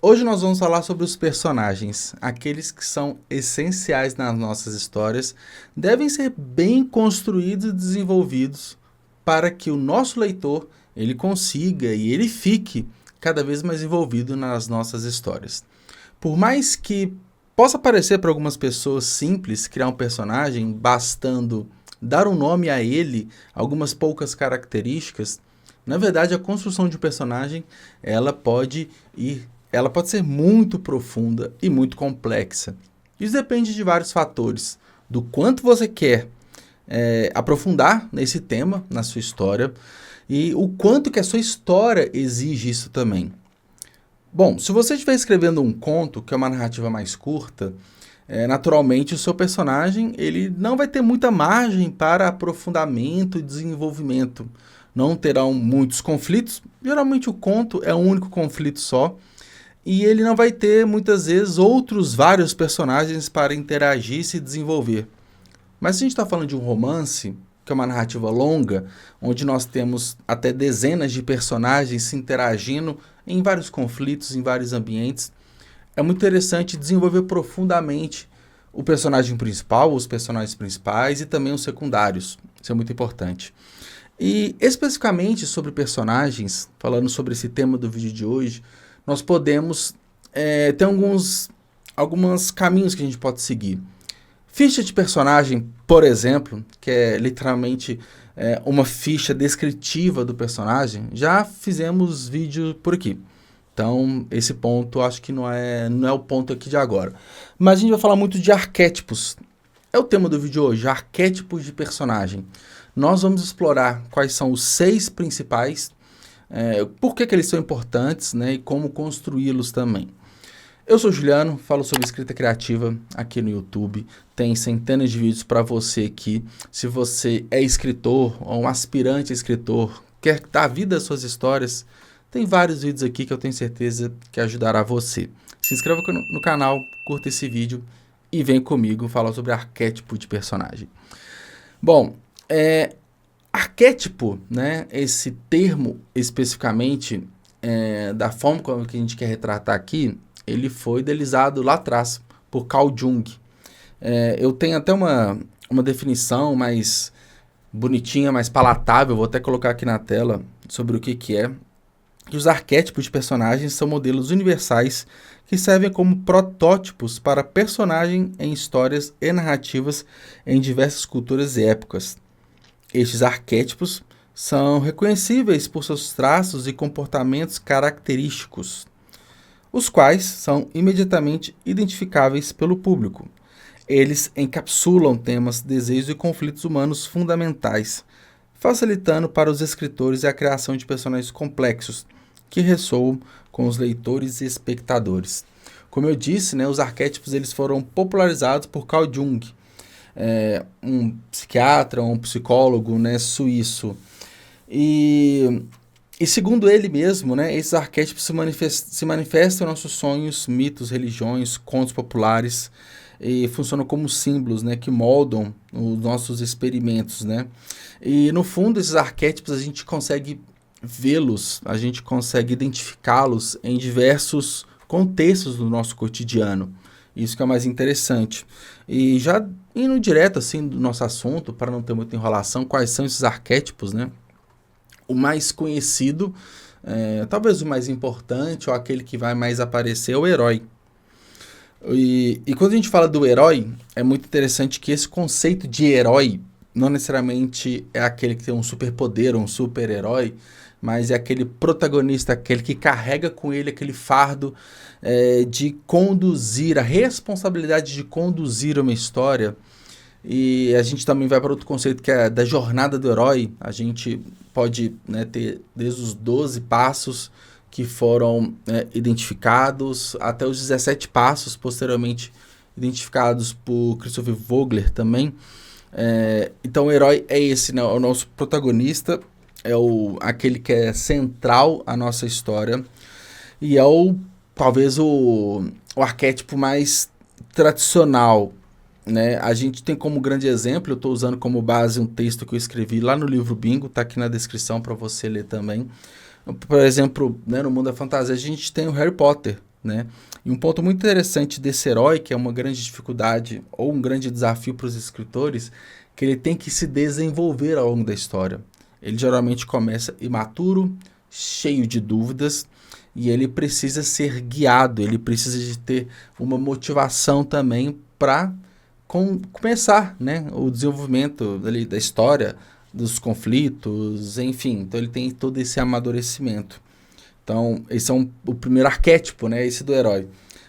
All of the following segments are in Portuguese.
Hoje nós vamos falar sobre os personagens, aqueles que são essenciais nas nossas histórias, devem ser bem construídos e desenvolvidos para que o nosso leitor ele consiga e ele fique cada vez mais envolvido nas nossas histórias. Por mais que possa parecer para algumas pessoas simples criar um personagem, bastando dar um nome a ele, algumas poucas características, na verdade a construção de um personagem ela pode ser muito profunda e muito complexa. Isso depende de vários fatores, do quanto você quer aprofundar nesse tema, na sua história, e o quanto que a sua história exige isso também. Bom, se você estiver escrevendo um conto, que é uma narrativa mais curta, naturalmente o seu personagem ele não vai ter muita margem para aprofundamento e desenvolvimento. Não terão muitos conflitos. Geralmente o conto é um único conflito só. E ele não vai ter, muitas vezes, outros vários personagens para interagir e se desenvolver. Mas se a gente está falando de um romance, que é uma narrativa longa, onde nós temos até dezenas de personagens se interagindo em vários conflitos, em vários ambientes, é muito interessante desenvolver profundamente o personagem principal, os personagens principais e também os secundários. Isso é muito importante. E especificamente sobre personagens, falando sobre esse tema do vídeo de hoje, nós podemos ter alguns caminhos que a gente pode seguir. Ficha de personagem, por exemplo, que é literalmente uma ficha descritiva do personagem, já fizemos vídeo por aqui. Então, esse ponto acho que não é o ponto aqui de agora. Mas a gente vai falar muito de arquétipos. É o tema do vídeo de hoje, arquétipos de personagem. Nós vamos explorar quais são os 6 principais, por que eles são importantes, né, e como construí-los também. Eu sou o Juliano, falo sobre escrita criativa aqui no YouTube. Tem centenas de vídeos para você aqui. Se você é escritor ou um aspirante a escritor, quer dar vida às suas histórias, tem vários vídeos aqui que eu tenho certeza que ajudará você. Se inscreva no canal, curta esse vídeo e vem comigo falar sobre arquétipo de personagem. Bom, arquétipo, né, esse termo especificamente, da forma como que a gente quer retratar aqui, ele foi idealizado lá atrás por Carl Jung. Eu tenho até uma definição mais bonitinha, mais palatável, vou até colocar aqui na tela sobre o que é. Que os arquétipos de personagens são modelos universais que servem como protótipos para personagem em histórias e narrativas em diversas culturas e épocas. Estes arquétipos são reconhecíveis por seus traços e comportamentos característicos, os quais são imediatamente identificáveis pelo público. Eles encapsulam temas, desejos e conflitos humanos fundamentais, facilitando para os escritores a criação de personagens complexos que ressoam com os leitores e espectadores. Como eu disse, né, os arquétipos eles foram popularizados por Carl Jung, um psiquiatra, um psicólogo, né, suíço. E segundo ele mesmo, né, esses arquétipos se manifestam em nossos sonhos, mitos, religiões, contos populares e funcionam como símbolos, né, que moldam os nossos experimentos, né. E no fundo esses arquétipos a gente consegue vê-los, a gente consegue identificá-los em diversos contextos do nosso cotidiano. Isso que é mais interessante. E já indo direto assim do nosso assunto, para não ter muita enrolação, quais são esses arquétipos, né? O mais conhecido, talvez o mais importante, ou aquele que vai mais aparecer, é o herói. E quando a gente fala do herói, é muito interessante que esse conceito de herói não necessariamente é aquele que tem um superpoder, um super-herói, mas é aquele protagonista, aquele que carrega com ele aquele fardo de conduzir, a responsabilidade de conduzir uma história. E a gente também vai para outro conceito que é da jornada do herói. A gente pode, né, ter desde os 12 passos que foram identificados até os 17 passos posteriormente identificados por Christopher Vogler também. Então o herói é esse, né, o nosso protagonista, aquele que é central à nossa história e é talvez o arquétipo mais tradicional, né? A gente tem como grande exemplo, eu estou usando como base um texto que eu escrevi lá no livro Bingo, está aqui na descrição para você ler também. Por exemplo, né, no mundo da fantasia a gente tem o Harry Potter, né? E um ponto muito interessante desse herói, que é uma grande dificuldade ou um grande desafio para os escritores, que ele tem que se desenvolver ao longo da história. Ele geralmente começa imaturo, cheio de dúvidas, e ele precisa ser guiado, ele precisa de ter uma motivação também para começar, né, o desenvolvimento ali da história, dos conflitos, enfim. Então ele tem todo esse amadurecimento. Então, esse é o primeiro arquétipo, né? Esse do herói.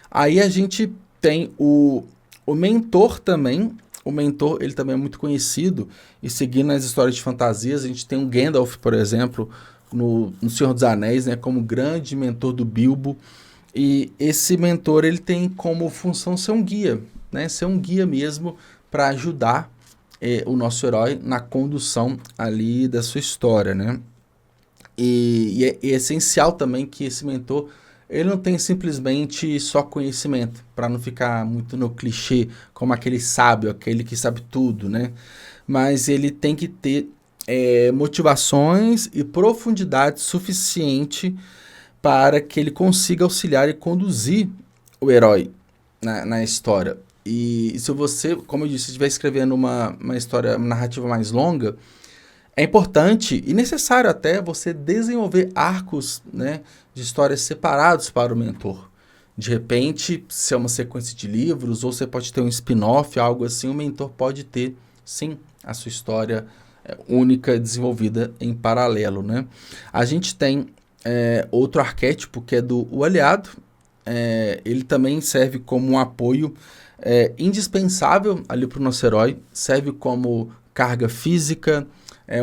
Aí a gente tem o mentor também. O mentor, ele também é muito conhecido. E seguindo as histórias de fantasias, a gente tem o Gandalf, por exemplo, no Senhor dos Anéis, né? Como grande mentor do Bilbo. E esse mentor, ele tem como função ser um guia, né? Ser um guia mesmo para ajudar o nosso herói na condução ali da sua história, né? E é essencial também que esse mentor ele não tenha simplesmente só conhecimento, para não ficar muito no clichê, como aquele sábio, aquele que sabe tudo, né? Mas ele tem que ter motivações e profundidade suficiente para que ele consiga auxiliar e conduzir o herói na história. E se você, como eu disse, estiver escrevendo uma história, uma narrativa mais longa, é importante e necessário até você desenvolver arcos, né, de histórias separados para o mentor. De repente, se é uma sequência de livros, ou você pode ter um spin-off, algo assim, o mentor pode ter, sim, a sua história única desenvolvida em paralelo, né? A gente tem outro arquétipo que é do o aliado. Ele também serve como um apoio indispensável ali para o nosso herói, serve como carga física,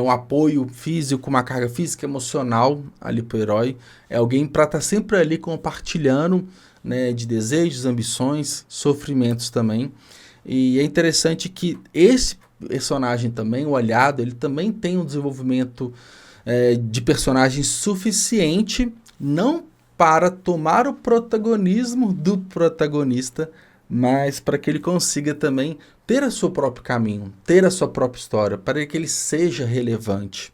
um apoio físico, uma carga física emocional ali para o herói. É alguém para estar sempre ali compartilhando, né, de desejos, ambições, sofrimentos também. E é interessante que esse personagem também, o aliado, ele também tem um desenvolvimento de personagem suficiente, não para tomar o protagonismo do protagonista, mas para que ele consiga também ter o seu próprio caminho, ter a sua própria história, para que ele seja relevante.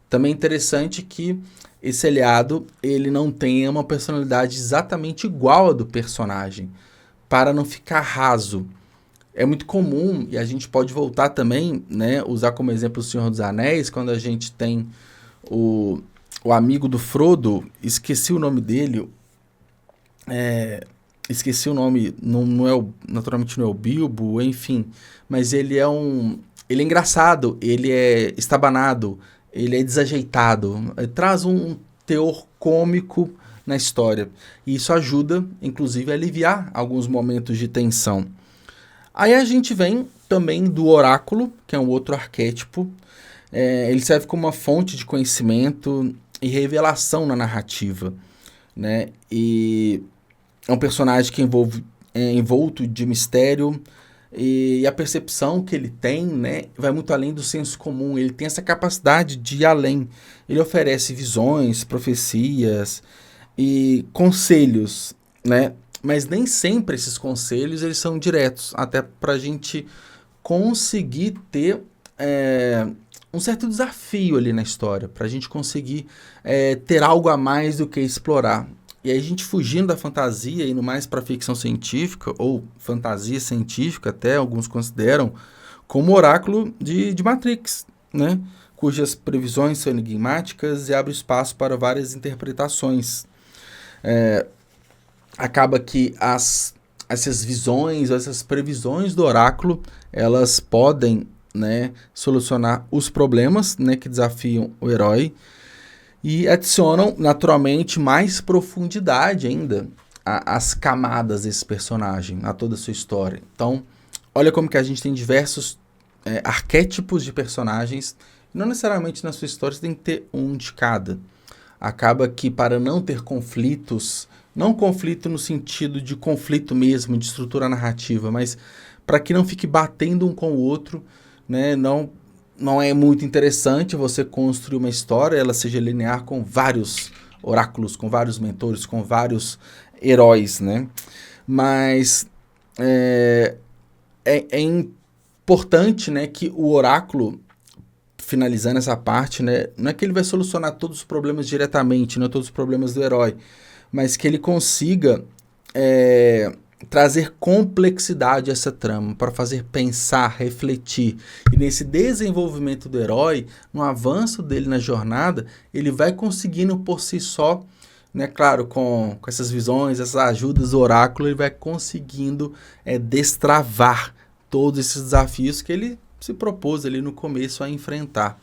Também é interessante que esse aliado ele não tenha uma personalidade exatamente igual à do personagem, para não ficar raso. É muito comum, e a gente pode voltar também, né, usar como exemplo o Senhor dos Anéis, quando a gente tem o amigo do Frodo, esqueci o nome dele, esqueci o nome, naturalmente não é o Bilbo, enfim, mas ele é engraçado, ele é estabanado, ele é desajeitado, traz um teor cômico na história, e isso ajuda, inclusive, a aliviar alguns momentos de tensão. Aí a gente vem também do oráculo, que é um outro arquétipo. Ele serve como uma fonte de conhecimento e revelação na narrativa, né? E é um personagem que é envolto de mistério, e a percepção que ele tem, né, vai muito além do senso comum. Ele tem essa capacidade de ir além. Ele oferece visões, profecias e conselhos, né? Mas nem sempre esses conselhos eles são diretos, até para a gente conseguir ter um certo desafio ali na história, para a gente conseguir ter algo a mais do que explorar. E aí a gente fugindo da fantasia, indo mais para ficção científica, ou fantasia científica até, alguns consideram, como o oráculo de Matrix, né? Cujas previsões são enigmáticas e abre espaço para várias interpretações. Acaba que essas visões, essas previsões do oráculo, elas podem, né, solucionar os problemas, né, que desafiam o herói e adicionam naturalmente mais profundidade ainda às camadas desse personagem, a toda a sua história. Então, olha como que a gente tem diversos arquétipos de personagens, não necessariamente na sua história você tem que ter um de cada. Acaba que para não ter conflitos, não conflito no sentido de conflito mesmo, de estrutura narrativa, mas para que não fique batendo um com o outro, né? Não é muito interessante você construir uma história, ela seja linear com vários oráculos, com vários mentores, com vários heróis, né? Mas é importante, né, que o oráculo, finalizando essa parte, né, não é que ele vai solucionar todos os problemas diretamente, não todos os problemas do herói, mas que ele consiga trazer complexidade a essa trama, para fazer pensar, refletir. E nesse desenvolvimento do herói, no avanço dele na jornada, ele vai conseguindo por si só, né, claro, com essas visões, essas ajudas do oráculo, ele vai conseguindo destravar todos esses desafios que ele se propôs ali no começo a enfrentar.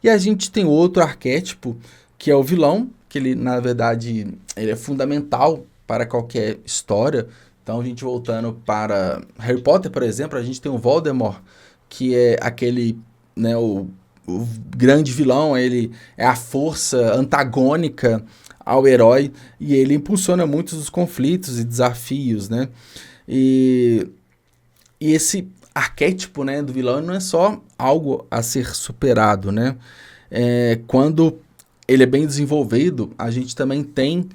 E a gente tem outro arquétipo, que é o vilão, que ele, na verdade, ele é fundamental para qualquer história. Então, a gente voltando para Harry Potter, por exemplo, a gente tem o Voldemort, que é aquele, né, o grande vilão, ele é a força antagônica ao herói, e ele impulsiona muitos dos conflitos e desafios, né? E esse arquétipo, né, do vilão não é só algo a ser superado, né? Quando ele é bem desenvolvido, a gente também tem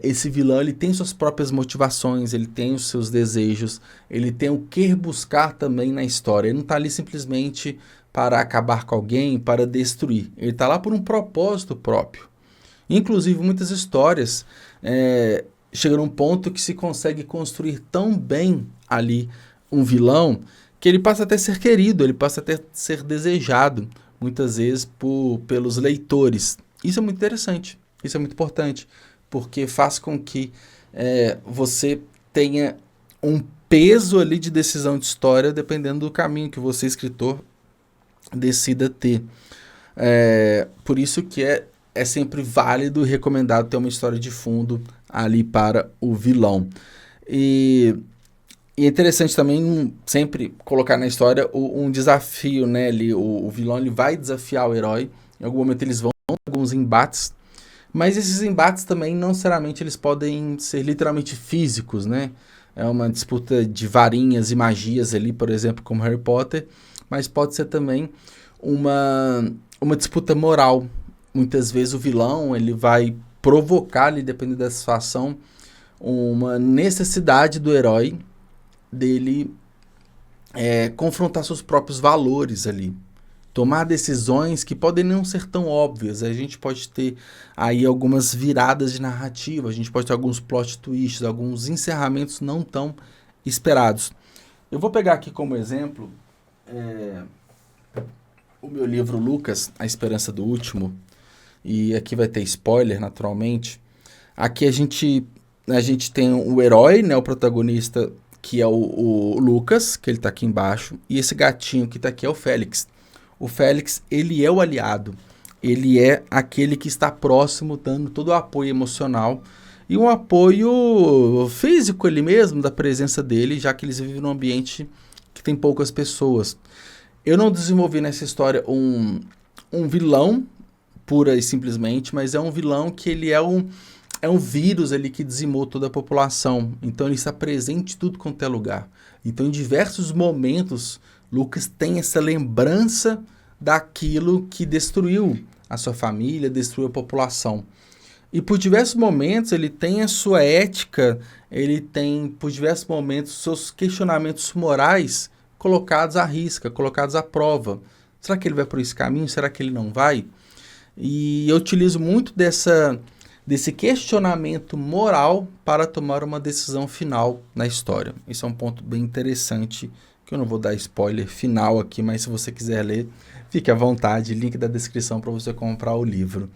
esse vilão, ele tem suas próprias motivações, ele tem os seus desejos, ele tem o que buscar também na história. Ele não está ali simplesmente para acabar com alguém, para destruir. Ele está lá por um propósito próprio. Inclusive, muitas histórias chegam num ponto que se consegue construir tão bem ali um vilão que ele passa até a ser querido, ele passa até a ser desejado, muitas vezes pelos leitores. Isso é muito interessante, isso é muito importante, porque faz com que você tenha um peso ali de decisão de história, dependendo do caminho que você, escritor, decida ter. Por isso que é sempre válido e recomendado ter uma história de fundo ali para o vilão. E é interessante também sempre colocar na história um desafio, né? Ali, o vilão ele vai desafiar o herói, em algum momento eles vão ter alguns embates, mas esses embates também, não necessariamente, eles podem ser literalmente físicos, né? É uma disputa de varinhas e magias ali, por exemplo, como Harry Potter, mas pode ser também uma disputa moral. Muitas vezes o vilão ele vai provocar, ali, dependendo da situação, uma necessidade do herói dele confrontar seus próprios valores ali. Tomar decisões que podem não ser tão óbvias. A gente pode ter aí algumas viradas de narrativa, a gente pode ter alguns plot twists, alguns encerramentos não tão esperados. Eu vou pegar aqui como exemplo o meu livro Lucas, A Esperança do Último, e aqui vai ter spoiler, naturalmente. Aqui a gente tem o herói, né, o protagonista, que é o Lucas, que ele está aqui embaixo, e esse gatinho que está aqui é o Félix. O Félix, ele é o aliado, ele é aquele que está próximo, dando todo o apoio emocional e um apoio físico ele mesmo, da presença dele, já que eles vivem num ambiente que tem poucas pessoas. Eu não desenvolvi nessa história um vilão, pura e simplesmente, mas é um vilão que ele é um vírus ali que dizimou toda a população. Então ele está presente em tudo quanto é lugar. Então em diversos momentos Lucas tem essa lembrança daquilo que destruiu a sua família, destruiu a população. E por diversos momentos ele tem a sua ética, ele tem por diversos momentos seus questionamentos morais colocados à risca, colocados à prova. Será que ele vai por esse caminho? Será que ele não vai? E eu utilizo muito desse questionamento moral para tomar uma decisão final na história. Isso é um ponto bem interessante, que eu não vou dar spoiler final aqui, mas se você quiser ler, fique à vontade, link da descrição para você comprar o livro.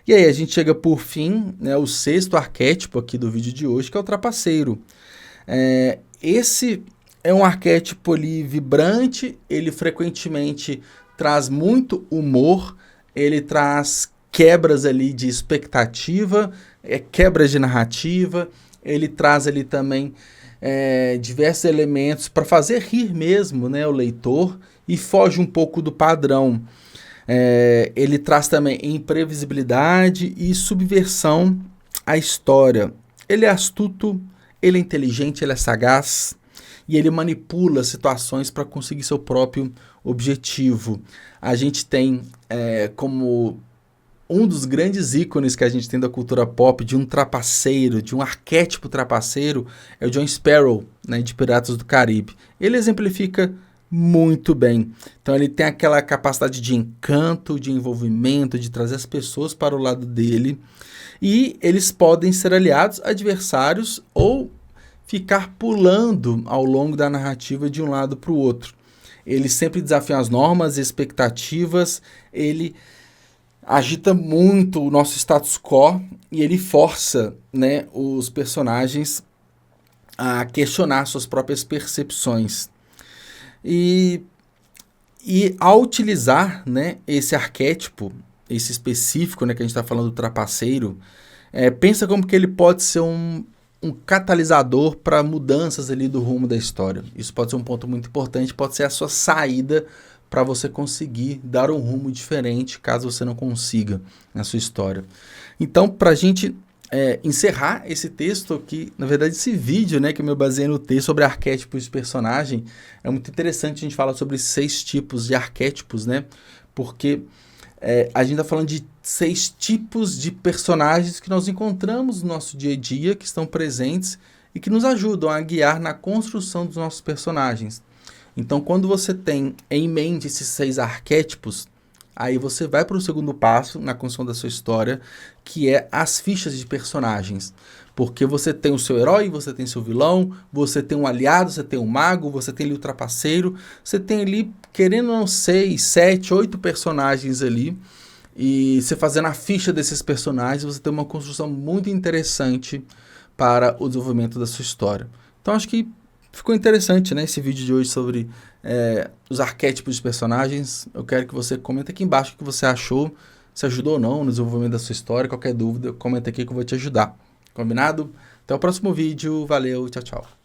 E aí a gente chega por fim, né, o sexto arquétipo aqui do vídeo de hoje, que é o trapaceiro. Esse é um arquétipo ali vibrante, ele frequentemente traz muito humor, ele traz quebras ali de expectativa, quebras de narrativa, ele traz ali também diversos elementos para fazer rir mesmo, né, o leitor, e foge um pouco do padrão. Ele traz também imprevisibilidade e subversão à história. Ele é astuto, ele é inteligente, ele é sagaz e ele manipula situações para conseguir seu próprio objetivo. A gente tem como um dos grandes ícones que a gente tem da cultura pop, de um trapaceiro, de um arquétipo trapaceiro, é o Jack Sparrow, né, de Piratas do Caribe. Ele exemplifica muito bem. Então ele tem aquela capacidade de encanto, de envolvimento, de trazer as pessoas para o lado dele. E eles podem ser aliados, adversários ou ficar pulando ao longo da narrativa de um lado para o outro. Ele sempre desafia as normas, expectativas, ele agita muito o nosso status quo e ele força, né, os personagens a questionar suas próprias percepções. E ao utilizar, né, esse arquétipo, esse específico, né, que a gente está falando do trapaceiro, pensa como que ele pode ser um catalisador para mudanças ali do rumo da história. Isso pode ser um ponto muito importante, pode ser a sua saída para você conseguir dar um rumo diferente, caso você não consiga na sua história. Então, para a gente encerrar esse texto aqui, na verdade esse vídeo, né, que eu me baseei no texto sobre arquétipos de personagem, é muito interessante a gente falar sobre 6 tipos de arquétipos, né, porque a gente está falando de 6 tipos de personagens que nós encontramos no nosso dia a dia, que estão presentes e que nos ajudam a guiar na construção dos nossos personagens. Então, quando você tem em mente esses 6 arquétipos, aí você vai para o segundo passo na construção da sua história, que é as fichas de personagens. Porque você tem o seu herói, você tem seu vilão, você tem um aliado, você tem um mago, você tem ali o trapaceiro, você tem ali, querendo ou não, 6, 7, 8 personagens ali. E você fazendo a ficha desses personagens, você tem uma construção muito interessante para o desenvolvimento da sua história. Então, acho que ficou interessante, né, esse vídeo de hoje sobre os arquétipos de personagens. Eu quero que você comente aqui embaixo o que você achou, se ajudou ou não no desenvolvimento da sua história. Qualquer dúvida, comenta aqui que eu vou te ajudar. Combinado? Até o próximo vídeo. Valeu, tchau, tchau.